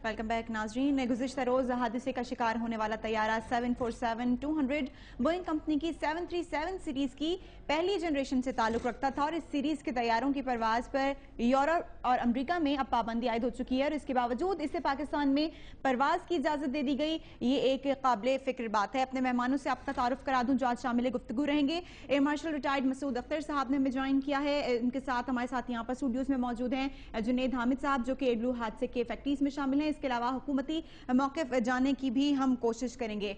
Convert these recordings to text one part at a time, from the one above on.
Welcome back नाजरीन। गुज़िश्ता रोज हादसे का शिकार होने वाला तैयारा 747-200 बोइंग कंपनी की 737 सीरीज की पहली जनरेशन से ताल्लुक रखता था और इस सीरीज के तैयारों की परवाज पर यूरोप और अमेरिका में अब पाबंदी आयद हो चुकी है और इसके बावजूद इसे पाकिस्तान में परवाज की इजाजत दे दी गई। ये एक काबिल फिक्र बात है। अपने मेहमानों से आपका तारुफ करा दूं जो आज शामिल गुफ्तगू रहेंगे। Air marshal retired Masood Akhtar साहब ने हमें ज्वाइन किया है। इनके साथ हमारे साथ यहाँ पर स्टूडियोज में मौजूद हैं जुनेद हामिद साहब जो कि एयरब्लू हादसे के फैक्ट्रीज में शामिल हैं। इसके अलावा हुकूमती मौक़िफ़ जाने की भी हम कोशिश करेंगे।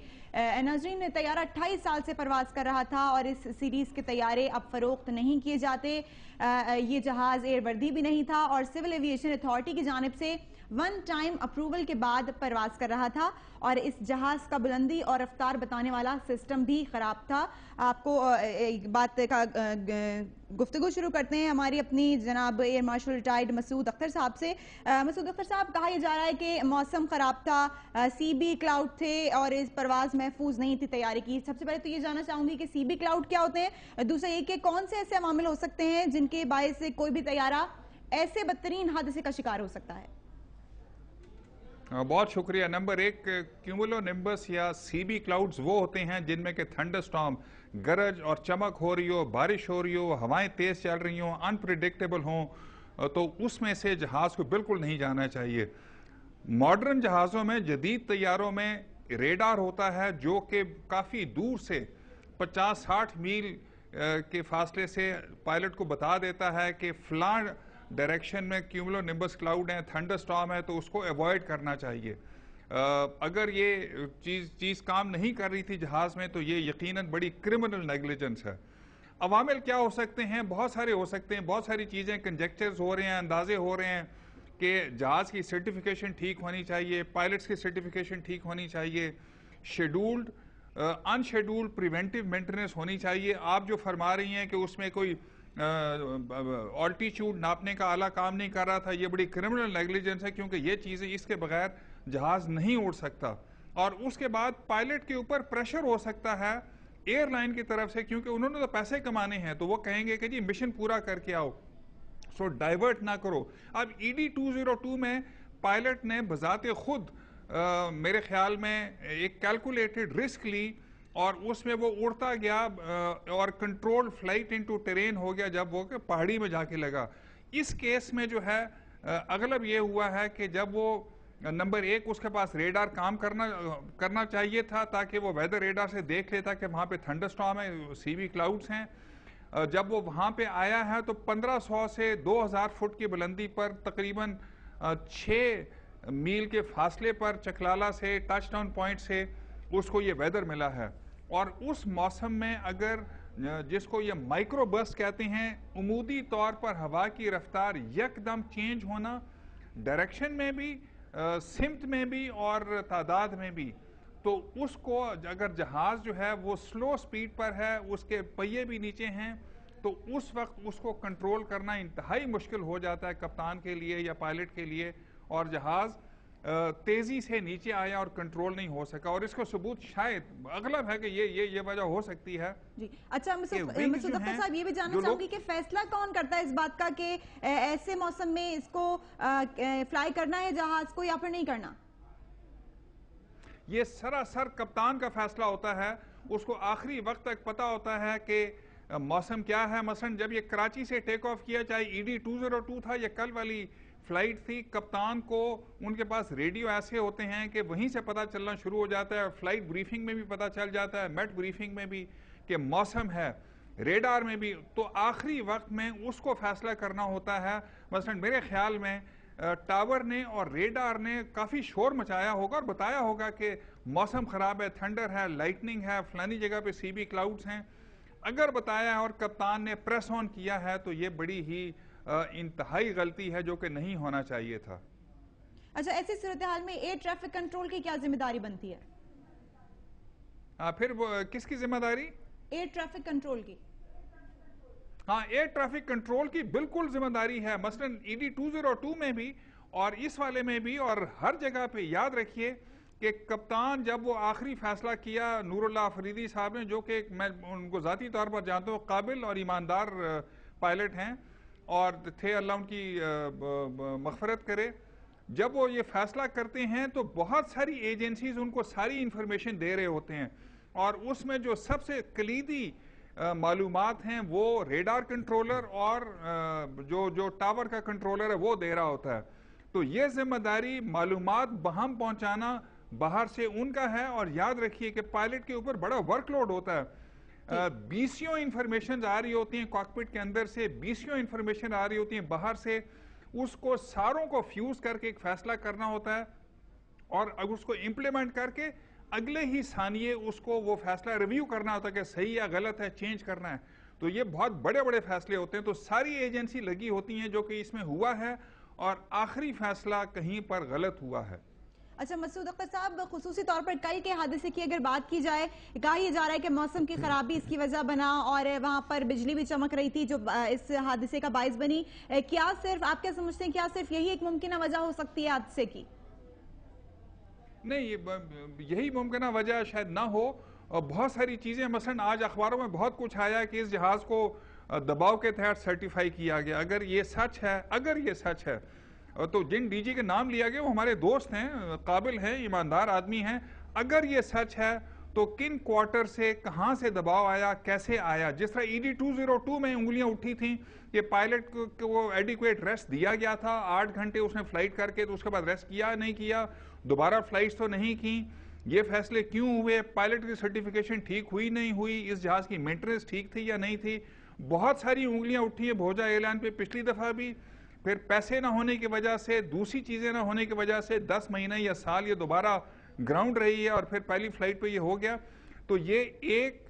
नाज़रीन, तैयारा 28 साल से परवाज कर रहा था और इस सीरीज के तैयारे अब फरोख्त नहीं किए जाते। ये जहाज एयरवर्दी भी नहीं था और सिविल एविएशन अथॉरिटी की जानिब से वन टाइम अप्रूवल के बाद परवाज कर रहा था और इस जहाज का बुलंदी और रफ्तार बताने वाला सिस्टम भी खराब था। आपको एक बात का गुफ्तगू शुरू करते हैं हमारी अपनी जनाब air marshal retired Masood Akhtar साहब से। मसूद अख्तर साहब, कहा यह जा रहा है कि मौसम खराब था, सीबी क्लाउड थे और इस परवाज महफूज नहीं थी तैयारी की। सबसे पहले तो ये जानना चाहूंगी कि सीबी क्लाउड क्या होते हैं, दूसरा ये कि कौन से ऐसे अवामिल हो सकते हैं जिनके बायस से कोई भी तैयारा ऐसे बदतरीन हादसे का शिकार हो सकता है। बहुत शुक्रिया। नंबर एक, क्यूमुलोनिम्बस या सीबी क्लाउड्स वो होते हैं जिनमें के थंडरस्टॉर्म, गरज और चमक हो रही हो, बारिश हो रही हो, हवाएं तेज चल रही हो, अनप्रिडिक्टेबल हो, तो उसमें से जहाज को बिल्कुल नहीं जाना चाहिए। मॉडर्न जहाज़ों में, जदीद तैयारों में रेडार होता है जो कि काफ़ी दूर से 50-60 मील के फासले से पायलट को बता देता है कि फलां डायरेक्शन में क्यूमुलोनिम्बस क्लाउड है, थंडरस्टॉर्म है, तो उसको अवॉइड करना चाहिए। अगर ये चीज़ काम नहीं कर रही थी जहाज़ में तो ये यकीनन बड़ी क्रिमिनल नेग्लिजेंस है। अवामिल क्या हो सकते हैं? बहुत सारे हो सकते हैं, बहुत सारी चीज़ें, कंजेक्चर्स हो रहे हैं, अंदाजे हो रहे हैं कि जहाज़ की सर्टिफिकेशन ठीक होनी चाहिए, पायलट्स की सर्टिफिकेशन ठीक होनी चाहिए, शेड्यूल्ड अनशेड्यूल्ड प्रिवेंटिव मेंटेनेंस होनी चाहिए। आप जो फरमा रही हैं कि उसमें कोई ऑल्टीट्यूड नापने का आला काम नहीं कर रहा था, ये बड़ी क्रिमिनल नेग्लिजेंस है क्योंकि ये चीज़ें, इसके बगैर जहाज नहीं उड़ सकता। और उसके बाद पायलट के ऊपर प्रेशर हो सकता है एयरलाइन की तरफ से, क्योंकि उन्होंने तो पैसे कमाने हैं, तो वो कहेंगे कि जी मिशन पूरा करके आओ, सो डाइवर्ट ना करो। अब ED 202 में पायलट ने बजाते खुद मेरे ख्याल में एक कैलकुलेटेड रिस्क ली और उसमें वो उड़ता गया और कंट्रोल फ्लाइट इनटू टेरेन हो गया जब वो पहाड़ी में जाके लगा। इस केस में जो है अगलब ये हुआ है कि जब वो नंबर एक, उसके पास रेडार काम करना चाहिए था ताकि वो वेदर रेडार से देख लेता कि वहाँ पे थंडरस्टॉर्म है, सीबी क्लाउड्स हैं। जब वो वहाँ पे आया है तो 1500 से 2000 फुट की बुलंदी पर तकरीबन 6 मील के फासले पर चकलाला से, टचडाउन पॉइंट से उसको ये वेदर मिला है। और उस मौसम में अगर, जिसको ये माइक्रो बर्स्ट कहते हैं, उमूदी तौर पर हवा की रफ्तार यकदम चेंज होना, डायरेक्शन में भी, सिमत में भी और तादाद में भी, तो उसको अगर जहाज जो है वो स्लो स्पीड पर है, उसके पहिए भी नीचे हैं, तो उस वक्त उसको कंट्रोल करना इंतहाई मुश्किल हो जाता है कप्तान के लिए या पायलट के लिए, और जहाज तेजी से नीचे आया और कंट्रोल नहीं हो सका। और इसको सबूत शायद अगलब है कि ये वजह हो सकती है जी। अच्छा मसूद अख्तर साहब, ये भी जानना चाहूंगी कि फैसला कौन करता है इस बात का कि ऐसे मौसम में इसको फ्लाई करना है जहाज को या फिर नहीं करना? ये सरासर कप्तान का फैसला होता है। उसको आखिरी वक्त तक पता होता है कि मौसम क्या है। मसलन जब ये कराची से टेक ऑफ किया, चाहे ED 202 था या कल वाली फ्लाइट थी, कप्तान को उनके पास रेडियो ऐसे होते हैं कि वहीं से पता चलना शुरू हो जाता है। फ्लाइट ब्रीफिंग में भी पता चल जाता है, मेट ब्रीफिंग में भी कि मौसम है, रेडार में भी। तो आखिरी वक्त में उसको फैसला करना होता है। मसलन मेरे ख्याल में टावर ने और रेडार ने काफ़ी शोर मचाया होगा और बताया होगा कि मौसम ख़राब है, थंडर है, लाइटनिंग है, फलानी जगह पे सीबी क्लाउड्स हैं। अगर बताया है और कप्तान ने प्रेस ऑन किया है तो ये बड़ी ही इंतहाई गलती है जो कि नहीं होना चाहिए था। अच्छा, ऐसी सूरत हाल में एयर ट्रैफिक कंट्रोल की क्या जिम्मेदारी बनती है? फिर वो किसकी जिम्मेदारी? एयर ट्रैफिक कंट्रोल की। हाँ, एयर ट्रैफिक कंट्रोल की बिल्कुल जिम्मेदारी है। मसलन ED 202 में भी और इस वाले में भी, और हर जगह पे याद रखिए कि कप्तान जब वो आखिरी फैसला किया, नूरुल्लाह अफरीदी साहब ने, जो कि मैं उनको ज़ाती तौर पर जानता हूँ, काबिल और ईमानदार पायलट हैं और थे, अल्लाह उनकी मग़फ़िरत करे, जब वो ये फैसला करते हैं तो बहुत सारी एजेंसीज उनको सारी इंफॉर्मेशन दे रहे होते हैं, और उसमें जो सबसे कलीदी मालूमात हैं वो रेडार कंट्रोलर और जो टावर का कंट्रोलर है वो दे रहा होता है। तो ये जिम्मेदारी मालूमात बहम पहुंचाना बाहर से उनका है, और याद रखिए कि पायलट के ऊपर बड़ा वर्कलोड होता है। बीसियों इंफॉर्मेशन आ रही होती हैं कॉकपिट के अंदर से, बीसियों इंफॉर्मेशन आ रही होती हैं बाहर से, उसको सारों को फ्यूज करके एक फैसला करना होता है, और अब उसको इंप्लीमेंट करके अगले ही सानिये उसको वो फैसला रिव्यू करना होता है कि सही या गलत है, चेंज करना है। तो ये बहुत बड़े बड़े फैसले होते हैं, तो सारी एजेंसी लगी होती हैं जो कि इसमें हुआ है, और आखिरी फैसला कहीं पर गलत हुआ है। अच्छा मसूद अख्तर साहब, खुसूसी तौर पर कल के हादसे की अगर बात की जाए, कहा यह जा रहा है कि मौसम की खराबी इसकी वजह बना, और वहां पर बिजली भी चमक रही थी जो इस हादसे का बाइस बनी। क्या सिर्फ आप क्या समझते हैं, क्या सिर्फ यही एक मुमकिन वजह हो सकती है हादसे की? नहीं, यही मुमकिन वजह शायद ना हो। बहुत सारी चीजें, मसलन आज अखबारों में बहुत कुछ आया कि इस जहाज को दबाव के तहत सर्टिफाई किया गया। अगर ये सच है, तो जिन डीजी के नाम लिया गया वो हमारे दोस्त हैं, काबिल हैं, ईमानदार आदमी हैं। अगर ये सच है तो किन क्वार्टर से कहां से दबाव आया, कैसे आया? जिस तरह ED 202 में उंगलियां उठी थी कि पायलट को वो एडिक्वेट रेस्ट दिया गया था, 8 घंटे उसने फ्लाइट करके, तो उसके बाद रेस्ट किया नहीं किया, दोबारा फ्लाइट्स तो नहीं की, ये फैसले क्यों हुए? पायलट की सर्टिफिकेशन ठीक हुई नहीं हुई, इस जहाज की मेंटेनेंस ठीक थी या नहीं थी? बहुत सारी उंगलियां उठी हैं भोजा एयरलाइन पे पिछली दफा भी। फिर पैसे ना होने की वजह से, दूसरी चीजें ना होने की वजह से 10 महीने या साल ये दोबारा ग्राउंड रही है, और फिर पहली फ्लाइट पे ये हो गया। तो ये एक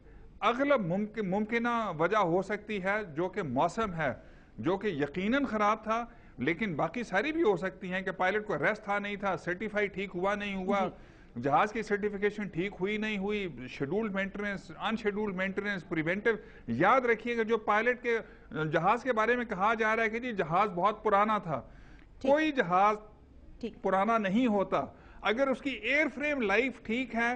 अगलब मुमकिन वजह हो सकती है जो कि मौसम है, जो कि यकीनन खराब था, लेकिन बाकी सारी भी हो सकती हैं कि पायलट को रेस्ट था नहीं था, सर्टिफाई ठीक हुआ नहीं हुआ, जहाज की सर्टिफिकेशन ठीक हुई नहीं हुई, scheduled maintenance, unscheduled maintenance, preventive. याद रखिएगा जो पायलट के जहाज के बारे में कहा जा रहा है कि जी जहाज बहुत पुराना था, कोई जहाज पुराना नहीं होता। अगर उसकी एयर फ्रेम लाइफ ठीक है,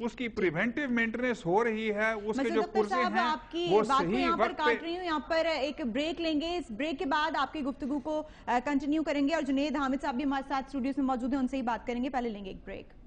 उसकी प्रिवेंटिव मेंटेनेंस हो रही है, उसके जो पुर्जे हैं आपकी वो बात सही यहाँ पर वक्त काट रही हूँ, यहाँ पर एक ब्रेक लेंगे। इस ब्रेक के बाद आपकी गुफ्तगू को कंटिन्यू करेंगे, और जुनेद हामिद साहब भी हमारे साथ स्टूडियो में मौजूद है, उनसे ही बात करेंगे। पहले लेंगे एक ब्रेक।